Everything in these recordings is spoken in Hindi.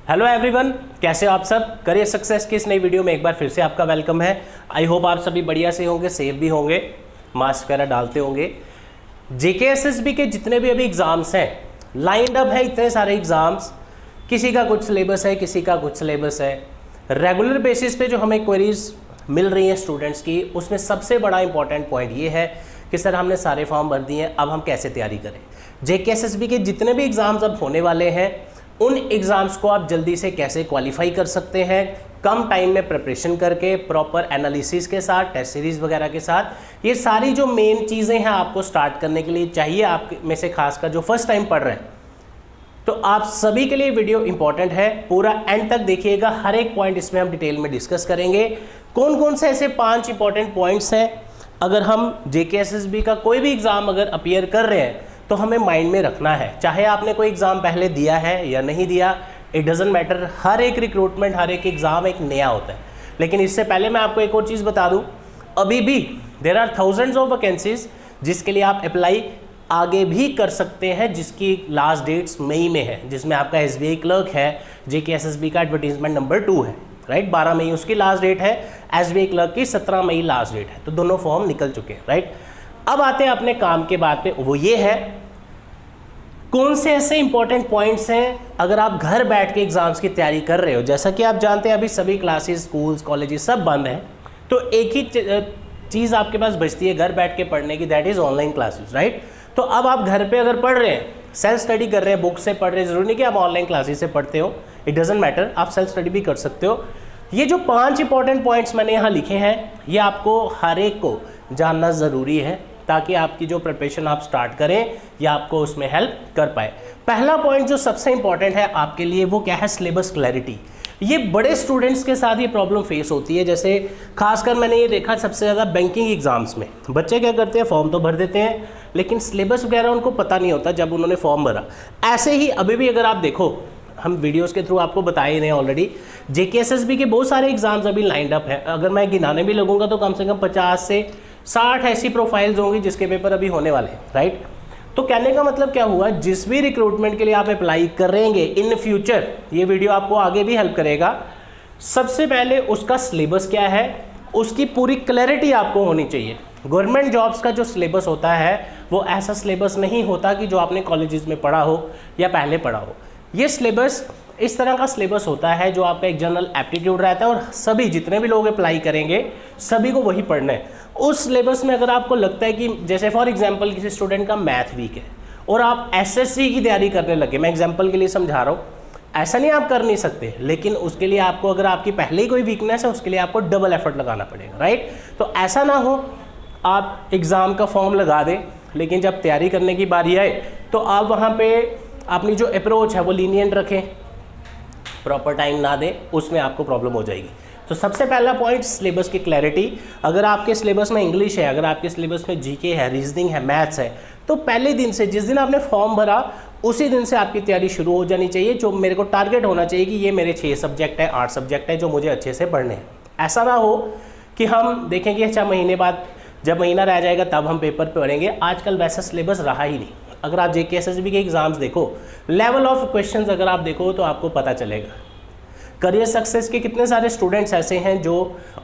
हेलो एवरीवन, कैसे हो आप सब। करियर सक्सेस की इस नई वीडियो में एक बार फिर से आपका वेलकम है। आई होप आप सभी बढ़िया से होंगे, सेफ भी होंगे, मास्क वगैरह डालते होंगे। जेकेएसएसबी के जितने भी अभी एग्ज़ाम्स हैं, लाइंड अप है इतने सारे एग्ज़ाम्स, किसी का कुछ सिलेबस है, किसी का कुछ सिलेबस है। रेगुलर बेसिस पे जो हमें क्वेरीज मिल रही हैं स्टूडेंट्स की, उसमें सबसे बड़ा इंपॉर्टेंट पॉइंट ये है कि सर हमने सारे फॉर्म भर दिए हैं, अब हम कैसे तैयारी करें। जेकेएसएसबी के जितने भी एग्ज़ाम्स अब होने वाले हैं, उन एग्ज़ाम्स को आप जल्दी से कैसे क्वालिफाई कर सकते हैं, कम टाइम में प्रिपरेशन करके, प्रॉपर एनालिसिस के साथ, टेस्ट सीरीज़ वगैरह के साथ। ये सारी जो मेन चीज़ें हैं आपको स्टार्ट करने के लिए चाहिए, आप में से खासकर जो फर्स्ट टाइम पढ़ रहे हैं, तो आप सभी के लिए वीडियो इंपॉर्टेंट है। पूरा एंड तक देखिएगा, हर एक पॉइंट इसमें हम डिटेल में डिस्कस करेंगे। कौन कौन से ऐसे 5 इंपॉर्टेंट पॉइंट्स हैं, अगर हम जेकेएसएसबी का कोई भी एग्ज़ाम अगर अपीयर कर रहे हैं तो हमें माइंड में रखना है। चाहे आपने कोई एग्ज़ाम पहले दिया है या नहीं दिया, इट डजेंट मैटर। हर एक रिक्रूटमेंट, हर एक एग्ज़ाम एक नया होता है। लेकिन इससे पहले मैं आपको एक और चीज़ बता दूं, अभी भी there are thousands of vacancies जिसके लिए आप अप्लाई आगे भी कर सकते हैं, जिसकी लास्ट डेट्स मई में है, जिसमें आपका एसबीआई क्लर्क है, जेकेएसएसबी का एडवर्टीजमेंट नंबर 2 है, राइट। 12 मई उसकी लास्ट डेट है, एसबीआई क्लर्क की 17 मई लास्ट डेट है। तो दोनों फॉर्म निकल चुके हैं, राइट। अब आते हैं अपने काम के बाद पे, वो ये है कौन से ऐसे इंपॉर्टेंट पॉइंट्स हैं अगर आप घर बैठ के एग्जाम्स की तैयारी कर रहे हो। जैसा कि आप जानते हैं अभी सभी क्लासेस, स्कूल्स, कॉलेजेस सब बंद हैं, तो एक ही चीज़ आपके पास बचती है घर बैठ के पढ़ने की, that is online classes, right. तो अब आप घर पे अगर पढ़ रहे हैं, सेल्फ स्टडी कर रहे हैं, बुक से पढ़ रहे हैं, जरूरी नहीं कि आप ऑनलाइन क्लासेस से पढ़ते हो, इट डजेंट मैटर, आप सेल्फ स्टडी भी कर सकते हो। ये जो 5 इंपॉर्टेंट पॉइंट्स मैंने यहाँ लिखे हैं, ये आपको हर एक को जानना ज़रूरी है, ताकि आपकी जो प्रिपरेशन आप स्टार्ट करें या आपको उसमें हेल्प कर पाए। पहला पॉइंट जो सबसे इंपॉर्टेंट है आपके लिए, वो क्या है, सिलेबस क्लैरिटी। ये बड़े स्टूडेंट्स के साथ ये प्रॉब्लम फेस होती है। जैसे खासकर मैंने ये देखा सबसे ज़्यादा बैंकिंग एग्जाम्स में, बच्चे क्या करते हैं, फॉर्म तो भर देते हैं, लेकिन सिलेबस वगैरह उनको पता नहीं होता जब उन्होंने फॉर्म भरा। ऐसे ही अभी भी अगर आप देखो, हम वीडियोस के थ्रू आपको बता ही रहे हैं ऑलरेडी, जेकेएसएसबी के बहुत सारे एग्जाम्स अभी लाइंड अप हैं। अगर मैं गिनाने भी लगूंगा तो कम से कम 50 से 60 ऐसी प्रोफाइल्स होंगी जिसके पेपर अभी होने वाले हैं, राइट। तो कहने का मतलब क्या हुआ, जिस भी रिक्रूटमेंट के लिए आप अप्लाई करेंगे इन फ्यूचर, ये वीडियो आपको आगे भी हेल्प करेगा। सबसे पहले उसका सिलेबस क्या है, उसकी पूरी क्लैरिटी आपको होनी चाहिए। गवर्नमेंट जॉब्स का जो सिलेबस होता है वो ऐसा सिलेबस नहीं होता कि जो आपने कॉलेजेस में पढ़ा हो या पहले पढ़ा हो। ये सिलेबस इस तरह का सिलेबस होता है जो आपका एक जनरल एप्टीट्यूड रहता है, और सभी जितने भी लोग अप्लाई करेंगे सभी को वही पढ़ना है। उस सिलेबस में अगर आपको लगता है कि जैसे फॉर एग्जांपल किसी स्टूडेंट का मैथ वीक है और आप एसएससी की तैयारी करने लगे, मैं एग्जांपल के लिए समझा रहा हूँ, ऐसा नहीं आप कर नहीं सकते, लेकिन उसके लिए आपको, अगर आपकी पहले ही कोई वीकनेस है, उसके लिए आपको डबल एफर्ट लगाना पड़ेगा, राइट। तो ऐसा ना हो आप एग्ज़ाम का फॉर्म लगा दें, लेकिन जब तैयारी करने की बारी आए तो आप वहाँ पर अपनी जो अप्रोच है वो लीनियंट रखें, प्रॉपर टाइम ना दें, उसमें आपको प्रॉब्लम हो जाएगी। तो सबसे पहला पॉइंट, सिलेबस की क्लैरिटी। अगर आपके सिलेबस में इंग्लिश है, अगर आपके सिलेबस में जीके है, रीजनिंग है, मैथ्स है, तो पहले दिन से, जिस दिन आपने फॉर्म भरा उसी दिन से आपकी तैयारी शुरू हो जानी चाहिए। जो मेरे को टारगेट होना चाहिए कि ये मेरे 6 सब्जेक्ट है, 8 सब्जेक्ट है जो मुझे अच्छे से पढ़ने हैं। ऐसा ना हो कि हम देखेंगे अच्छा महीने बाद, जब महीना रह जाएगा तब हम पेपर पढ़ेंगे। आजकल वैसा सिलेबस रहा ही नहीं। अगर आप जेकेएसएसबी के एग्ज़ाम्स देखो, लेवल ऑफ क्वेश्चंस अगर आप देखो तो आपको पता चलेगा। करियर सक्सेस के कितने सारे स्टूडेंट्स ऐसे हैं जो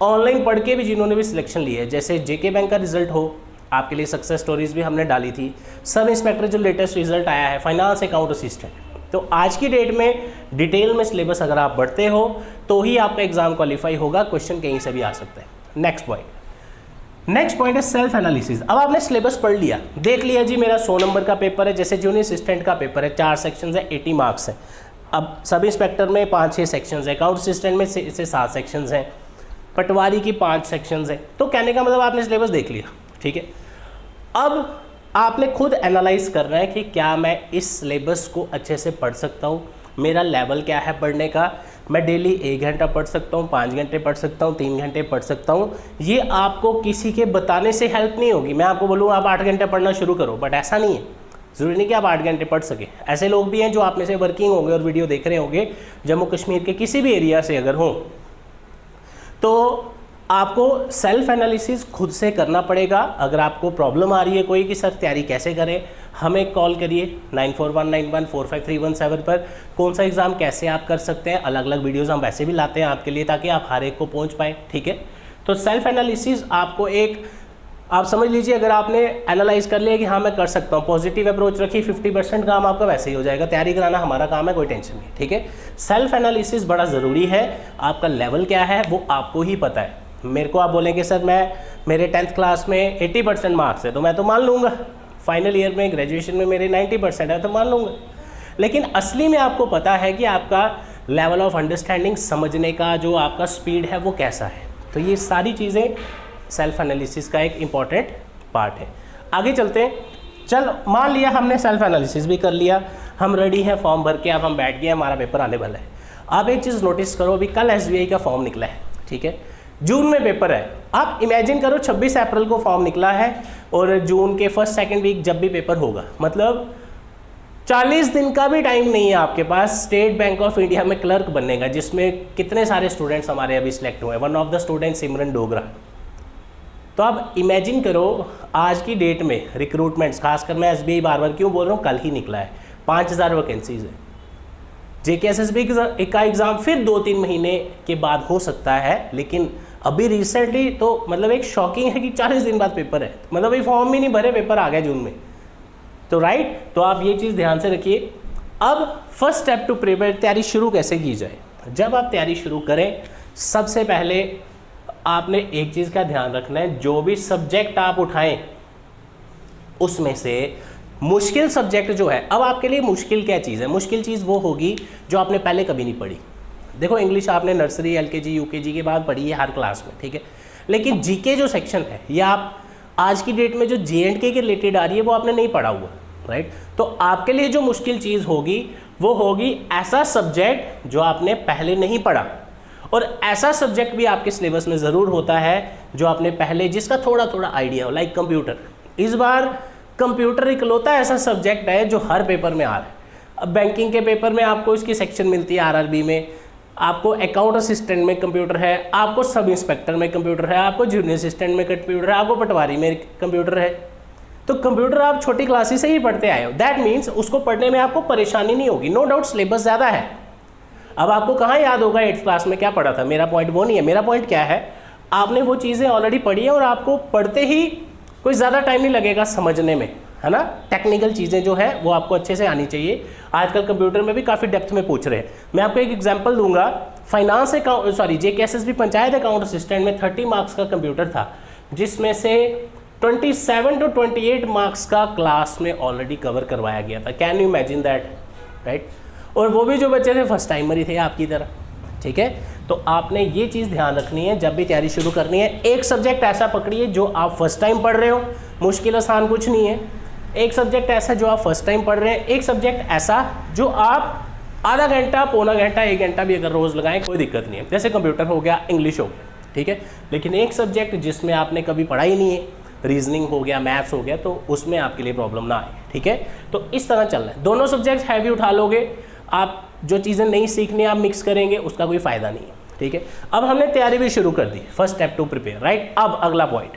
ऑनलाइन पढ़ के भी, जिन्होंने भी सिलेक्शन ली है, जैसे जेके बैंक का रिजल्ट हो, आपके लिए सक्सेस स्टोरीज भी हमने डाली थी। सब इंस्पेक्टर जो लेटेस्ट रिजल्ट आया है, फाइनेंस अकाउंट असिस्टेंट। तो आज की डेट में डिटेल में सिलेबस अगर आप पढ़ते हो तो ही आपका एग्जाम क्वालिफाई होगा, क्वेश्चन कहीं से भी आ सकता है। नेक्स्ट पॉइंट है सेल्फ एनालिसिस। अब आपने सिलेबस पढ़ लिया, देख लिया जी मेरा 100 नंबर का पेपर है, जैसे जूनियर असिस्टेंट का पेपर है, 4 सेक्शन है, 80 मार्क्स है। अब सब इंस्पेक्टर में 5-6 सेक्शंस हैं, अकाउंट असिस्टेंट में से 7 सेक्शंस हैं, पटवारी की 5 सेक्शंस हैं। तो कहने का मतलब आपने सिलेबस देख लिया, ठीक है। अब आपने खुद एनालाइज करना है कि क्या मैं इस सिलेबस को अच्छे से पढ़ सकता हूँ, मेरा लेवल क्या है पढ़ने का, मैं डेली 1 घंटा पढ़ सकता हूँ, 5 घंटे पढ़ सकता हूँ, 3 घंटे पढ़ सकता हूँ। ये आपको किसी के बताने से हेल्प नहीं होगी। मैं आपको बोलूँ आप 8 घंटे पढ़ना शुरू करो, बट ऐसा नहीं है। ज़रूरी नहीं कि आप 8 घंटे पढ़ सके। ऐसे लोग भी हैं जो आप में से वर्किंग होंगे और वीडियो देख रहे होंगे, जम्मू कश्मीर के किसी भी एरिया से अगर हों, तो आपको सेल्फ एनालिसिस खुद से करना पड़ेगा। अगर आपको प्रॉब्लम आ रही है कोई कि सर तैयारी कैसे करें, हमें कॉल करिए 9419145317 पर। कौन सा एग्ज़ाम कैसे आप कर सकते हैं, अलग अलग वीडियोस हम वैसे भी लाते हैं आपके लिए ताकि आप हर एक को पहुंच पाए, ठीक है। तो सेल्फ एनालिसिस आपको एक, आप समझ लीजिए अगर आपने एनालाइज कर लिया कि हाँ मैं कर सकता हूँ, पॉजिटिव अप्रोच रखी, 50% काम आपका वैसे ही हो जाएगा। तैयारी कराना हमारा काम है, कोई टेंशन नहीं, ठीक है। सेल्फ एनालिसिस बड़ा ज़रूरी है। आपका लेवल क्या है वो आपको ही पता है। मेरे को आप बोलेंगे सर मेरे 10th क्लास में 80% मार्क्स है, तो मैं तो मान लूँगा। फाइनल ईयर में ग्रेजुएशन में मेरे 90% है तो मान लूँगा। लेकिन असली में आपको पता है कि आपका लेवल ऑफ अंडरस्टैंडिंग, समझने का जो आपका स्पीड है वो कैसा है। तो ये सारी चीज़ें सेल्फ एनालिसिस का एक इम्पॉर्टेंट पार्ट है। आगे चलते हैं। चल मान लिया हमने सेल्फ एनालिसिस भी कर लिया, हम रेडी हैं फॉर्म भर के, अब हम बैठ गए, हमारा पेपर आने वाला है। आप एक चीज़ नोटिस करो, अभी कल SBI का फॉर्म निकला है, ठीक है, जून में पेपर है। आप इमेजिन करो 26 अप्रैल को फॉर्म निकला है और जून के फर्स्ट सेकंड वीक जब भी पेपर होगा, मतलब 40 दिन का भी टाइम नहीं है आपके पास स्टेट बैंक ऑफ इंडिया में क्लर्क बनने का, जिसमें कितने सारे स्टूडेंट्स हमारे अभी सिलेक्ट हुए हैं। वन ऑफ द स्टूडेंट सिमरन डोगरा। तो आप इमेजिन करो आज की डेट में रिक्रूटमेंट्स, खासकर मैं SBI बार बार क्यों बोल रहा हूँ, कल ही निकला है, 5000 वैकेंसीज है। JKSSB का एग्ज़ाम फिर 2-3 महीने के बाद हो सकता है, लेकिन अभी रिसेंटली तो मतलब एक शॉकिंग है कि 40 दिन बाद पेपर है, मतलब अभी फॉर्म भी नहीं भरे, पेपर आ गया जून में। तो राइट, तो आप ये चीज़ ध्यान से रखिए। अब फर्स्ट स्टेप टू प्रिपेयर, तैयारी शुरू कैसे की जाए। जब आप तैयारी शुरू करें, सबसे पहले आपने एक चीज़ का ध्यान रखना है, जो भी सब्जेक्ट आप उठाएं उसमें से मुश्किल सब्जेक्ट जो है, अब आपके लिए मुश्किल क्या चीज़ है, मुश्किल चीज़ वो होगी जो आपने पहले कभी नहीं पढ़ी। देखो इंग्लिश आपने नर्सरी, LKG, UKG के बाद पढ़ी है हर क्लास में, ठीक है, लेकिन जीके जो सेक्शन है या आप आज की डेट में जो J&K के रिलेटेड आ रही है वो आपने नहीं पढ़ा हुआ, राइट। तो आपके लिए जो मुश्किल चीज़ होगी वो होगी ऐसा सब्जेक्ट जो आपने पहले नहीं पढ़ा, और ऐसा सब्जेक्ट भी आपके सिलेबस में ज़रूर होता है जो आपने पहले, जिसका थोड़ा थोड़ा आइडिया हो, लाइक कंप्यूटर। इस बार कंप्यूटर इकलौता ऐसा सब्जेक्ट है जो हर पेपर में आ रहा है। अब बैंकिंग के पेपर में आपको इसकी सेक्शन मिलती है, RRB में आपको अकाउंट असिस्टेंट में कंप्यूटर है, आपको सब इंस्पेक्टर में कंप्यूटर है, आपको जूनियर असिस्टेंट में कंप्यूटर है, आपको पटवारी में कंप्यूटर है। तो कंप्यूटर आप छोटी क्लासेस से ही पढ़ते आए हो, दैट मीन्स उसको पढ़ने में आपको परेशानी नहीं होगी। नो डाउट सिलेबस ज़्यादा है। अब आपको कहाँ याद होगा 8th क्लास में क्या पढ़ा था, मेरा पॉइंट वो नहीं है। मेरा पॉइंट क्या है, आपने वो चीज़ें ऑलरेडी पढ़ी है और आपको पढ़ते ही कोई ज़्यादा टाइम नहीं लगेगा समझने में, है ना। टेक्निकल चीज़ें जो है वो आपको अच्छे से आनी चाहिए। आजकल कंप्यूटर में भी काफ़ी डेप्थ में पूछ रहे हैं। मैं आपको एक एग्जांपल दूंगा, finance account JKSSB panchayat account assistant में 30 मार्क्स का कंप्यूटर था, जिसमें से 27 to 28 मार्क्स का क्लास में ऑलरेडी कवर करवाया गया था। Can you imagine that, right. और वो भी जो बच्चे थे फर्स्ट टाइमर ही थे आपकी तरह, ठीक है। तो आपने ये चीज़ ध्यान रखनी है जब भी तैयारी शुरू करनी है। एक सब्जेक्ट ऐसा पकड़िए जो आप फर्स्ट टाइम पढ़ रहे हो, मुश्किल आसान कुछ नहीं है। एक सब्जेक्ट ऐसा जो आप फर्स्ट टाइम पढ़ रहे हैं, एक सब्जेक्ट ऐसा जो आप आधा घंटा, पौना घंटा, 1 घंटा भी अगर रोज़ लगाएं कोई दिक्कत नहीं है, जैसे कंप्यूटर हो गया, इंग्लिश हो गया, ठीक है। लेकिन एक सब्जेक्ट जिसमें आपने कभी पढ़ा ही नहीं है, रीजनिंग हो गया, मैथ्स हो गया, तो उसमें आपके लिए प्रॉब्लम ना आए, ठीक है। तो इस तरह चलना है। दोनों सब्जेक्ट हैवी उठा लोगे आप, जो चीज़ें नहीं सीखनी आप मिक्स करेंगे, उसका कोई फ़ायदा नहीं है, ठीक है। अब हमने तैयारी भी शुरू कर दी, first step to prepare, right. अब अगला पॉइंट,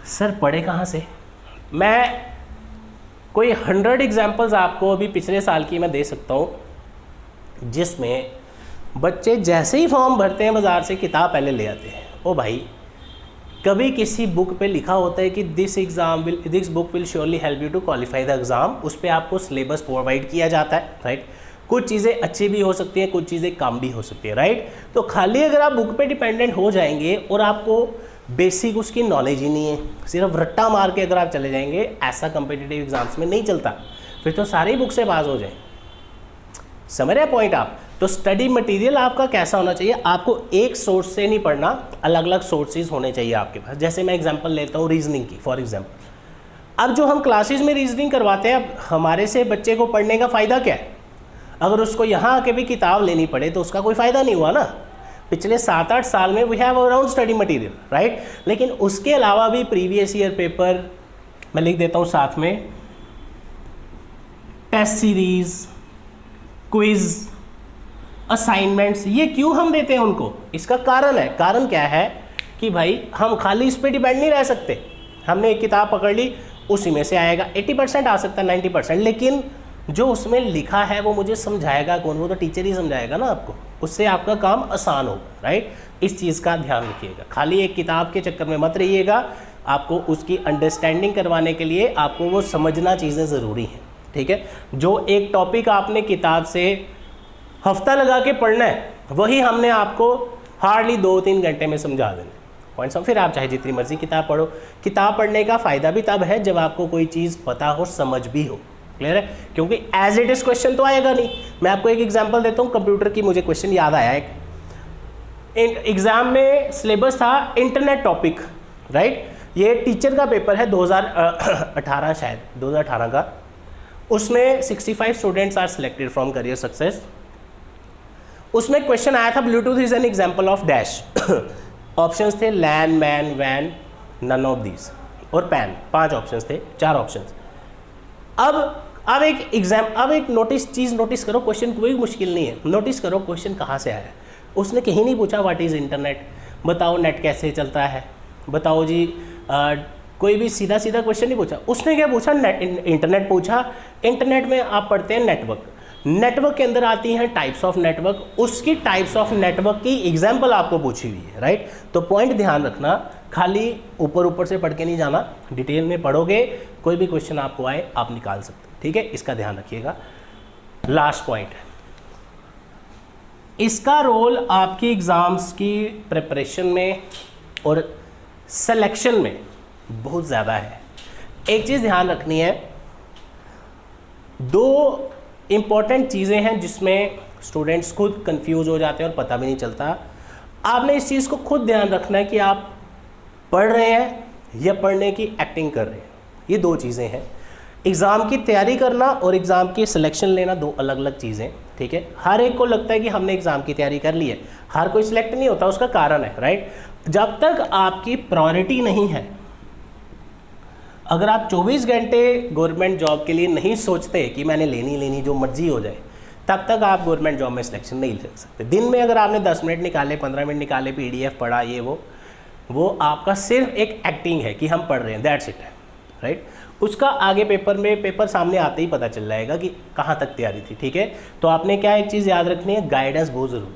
सर पढ़े कहाँ से। मैं कोई 100 एग्जाम्पल्स आपको अभी पिछले साल की मैं दे सकता हूँ, जिसमें बच्चे जैसे ही फॉर्म भरते हैं बाज़ार से किताब पहले ले आते हैं। ओ भाई, कभी किसी बुक पे लिखा होता है कि this book will surely help you to qualify the exam, उस पर आपको सिलेबस प्रोवाइड किया जाता है, राइट। कुछ चीज़ें अच्छी भी हो सकती हैं, कुछ चीज़ें कम भी हो सकती है, राइट। तो खाली अगर आप बुक पे डिपेंडेंट हो जाएंगे और आपको बेसिक उसकी नॉलेज ही नहीं है, सिर्फ रट्टा मार के अगर आप चले जाएंगे, ऐसा कम्पिटिटिव एग्जाम्स में नहीं चलता, फिर तो सारी बुक से पास हो जाए। समझ रहे हैं पॉइंट आप। तो स्टडी मटेरियल आपका कैसा होना चाहिए, आपको एक सोर्स से नहीं पढ़ना, अलग अलग सोर्सेज होने चाहिए आपके पास। जैसे मैं एग्जांपल लेता हूँ रीजनिंग की, फॉर एग्जांपल। अब जो हम क्लासेस में रीजनिंग करवाते हैं, अब हमारे से बच्चे को पढ़ने का फ़ायदा क्या है। अगर उसको यहाँ आके भी किताब लेनी पड़े तो उसका कोई फ़ायदा नहीं हुआ ना। पिछले 7-8 साल में we have around study material, right. लेकिन उसके अलावा भी प्रीवियस ईयर पेपर मैं लिख देता हूँ साथ में, टेस्ट सीरीज़, क्विज़, असाइनमेंट्स, ये क्यों हम देते हैं उनको? इसका कारण है, कारण क्या है कि भाई हम खाली इस पर डिपेंड नहीं रह सकते। हमने एक किताब पकड़ ली, उसी में से आएगा 80% आ सकता है, 90%, लेकिन जो उसमें लिखा है वो मुझे समझाएगा कौन? वो तो टीचर ही समझाएगा ना आपको, उससे आपका काम आसान होगा, राइट? इस चीज़ का ध्यान रखिएगा। खाली एक किताब के चक्कर में मत रहिएगा, आपको उसकी अंडरस्टैंडिंग करवाने के लिए आपको वो समझना चीज़ें ज़रूरी हैं, ठीक है? जो एक टॉपिक आपने किताब से हफ्ता लगा के पढ़ना है, वही हमने आपको हार्डली 2-3 घंटे में समझा देना पॉइंट्स। फिर आप चाहे जितनी मर्जी किताब पढ़ो। किताब पढ़ने का फ़ायदा भी तब है जब आपको कोई चीज़ पता हो, समझ भी हो। क्लियर है? क्योंकि एज इट इज़ क्वेश्चन तो आएगा नहीं। मैं आपको एक एग्जांपल देता हूँ, कंप्यूटर की मुझे क्वेश्चन याद आया। एक एग्ज़ाम में सिलेबस था इंटरनेट टॉपिक, राइट? ये टीचर का पेपर है 2018, शायद 2018 का। उसमें 65 students are selected from career success. उसमें क्वेश्चन आया था Bluetooth is an example of dash. Options थे लैन, मैन, वैन, नन ऑफ दीज, और पैन। 5 ऑप्शंस थे, 4 ऑप्शंस। अब एक चीज़ नोटिस करो, क्वेश्चन कोई मुश्किल नहीं है। नोटिस करो क्वेश्चन कहाँ से आया। उसने कहीं नहीं पूछा व्हाट इज़ इंटरनेट, बताओ नेट कैसे चलता है, बताओ जी कोई भी सीधा क्वेश्चन नहीं पूछा। उसने क्या पूछा? इंटरनेट पूछा। इंटरनेट में आप पढ़ते हैं नेटवर्क के अंदर आती हैं टाइप्स ऑफ नेटवर्क, उसकी टाइप्स ऑफ नेटवर्क की एग्जाम्पल आपको पूछी हुई है, राइट? तो पॉइंट ध्यान रखना, खाली ऊपर से पढ़ के नहीं जाना, डिटेल में पढ़ोगे, कोई भी क्वेश्चन आपको आए आप निकाल सकते, ठीक है? इसका ध्यान रखिएगा। लास्ट पॉइंट, इसका रोल आपकी एग्जाम्स की प्रिपरेशन में और सिलेक्शन में बहुत ज़्यादा है। एक चीज़ ध्यान रखनी है, 2 इम्पॉर्टेंट चीज़ें हैं जिसमें स्टूडेंट्स खुद कंफ्यूज हो जाते हैं और पता भी नहीं चलता। आपने इस चीज़ को खुद ध्यान रखना है कि आप पढ़ रहे हैं या पढ़ने की एक्टिंग कर रहे हैं। ये 2 चीज़ें हैं। एग्ज़ाम की तैयारी करना और एग्ज़ाम की सिलेक्शन लेना 2 अलग अलग चीज़ें, ठीक है? हर एक को लगता है कि हमने एग्ज़ाम की तैयारी कर ली है, हर कोई सिलेक्ट नहीं होता, उसका कारण है, राइट? जब तक आपकी प्रायोरिटी नहीं है, अगर आप 24 घंटे गवर्नमेंट जॉब के लिए नहीं सोचते कि मैंने लेनी जो मर्जी हो जाए, तब तक आप गवर्नमेंट जॉब में सिलेक्शन नहीं ले सकते। दिन में अगर आपने 10 मिनट निकाले, 15 मिनट निकाले, PDF पढ़ा, ये वो आपका सिर्फ एक एक्टिंग है कि हम पढ़ रहे हैं, दैट्स इट, राइट? उसका आगे पेपर सामने आते ही पता चल जाएगा कि कहाँ तक तैयारी थी, ठीक है? तो आपने क्या एक चीज़ याद रखनी है, गाइडेंस बहुत ज़रूरी है।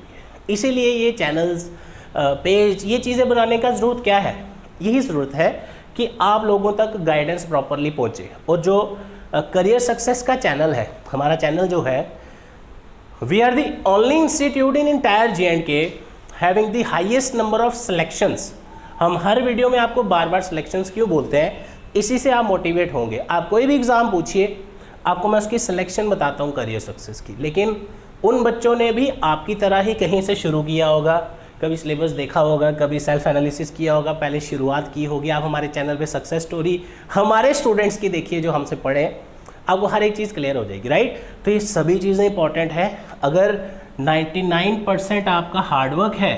इसीलिए ये चैनल्स, पेज, ये चीज़ें बनाने का ज़रूरत क्या है? यही ज़रूरत है कि आप लोगों तक गाइडेंस प्रॉपरली पहुँचे। और जो करियर सक्सेस का चैनल है, हमारा चैनल जो है, we are the only institute in entire J&K having the highest number of selections. हम हर वीडियो में आपको बार सिलेक्शंस क्यों बोलते हैं? इसी से आप मोटिवेट होंगे। आप कोई भी एग्ज़ाम पूछिए, आपको मैं उसकी सिलेक्शन बताता हूँ करियर सक्सेस की। लेकिन उन बच्चों ने भी आपकी तरह ही कहीं से शुरू किया होगा, कभी सिलेबस देखा होगा, कभी सेल्फ एनालिसिस किया होगा, पहले शुरुआत की होगी। आप हमारे चैनल पे सक्सेस स्टोरी हमारे स्टूडेंट्स की देखिए जो हमसे पढ़े, आपको हर एक चीज़ क्लियर हो जाएगी, राइट? तो ये सभी चीज़ें इंपॉर्टेंट है। अगर 99% आपका हार्डवर्क है,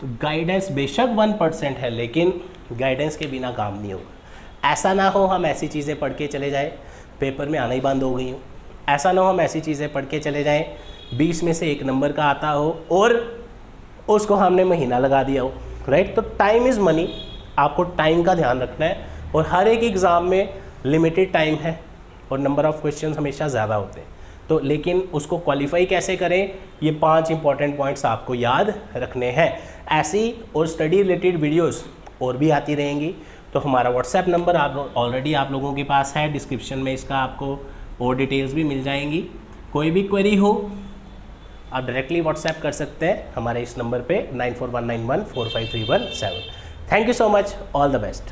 तो गाइडेंस बेशक 1% है, लेकिन गाइडेंस के बिना काम नहीं होगा। ऐसा ना हो हम ऐसी चीज़ें पढ़ के चले जाएँ, पेपर में आना ही बंद हो गई हो। ऐसा ना हो हम ऐसी चीज़ें पढ़ के चले जाएँ, 20 में से 1 नंबर का आता हो और उसको हमने महीना लगा दिया हो, राइट? तो टाइम इज़ मनी, आपको टाइम का ध्यान रखना है। और हर एक एग्ज़ाम में लिमिटेड टाइम है और नंबर ऑफ़ क्वेश्चंस हमेशा ज़्यादा होते हैं। तो लेकिन उसको क्वालिफाई कैसे करें, ये 5 इंपॉर्टेंट पॉइंट्स आपको याद रखने हैं। ऐसी और स्टडी रिलेटेड वीडियोस और भी आती रहेंगी। तो हमारा व्हाट्सएप नंबर ऑलरेडी आप लोगों के पास है, डिस्क्रिप्शन में इसका आपको और डिटेल्स भी मिल जाएंगी। कोई भी क्वेरी हो आप डायरेक्टली व्हाट्सएप कर सकते हैं हमारे इस नंबर पे 9419145317। Thank you so much, all the best.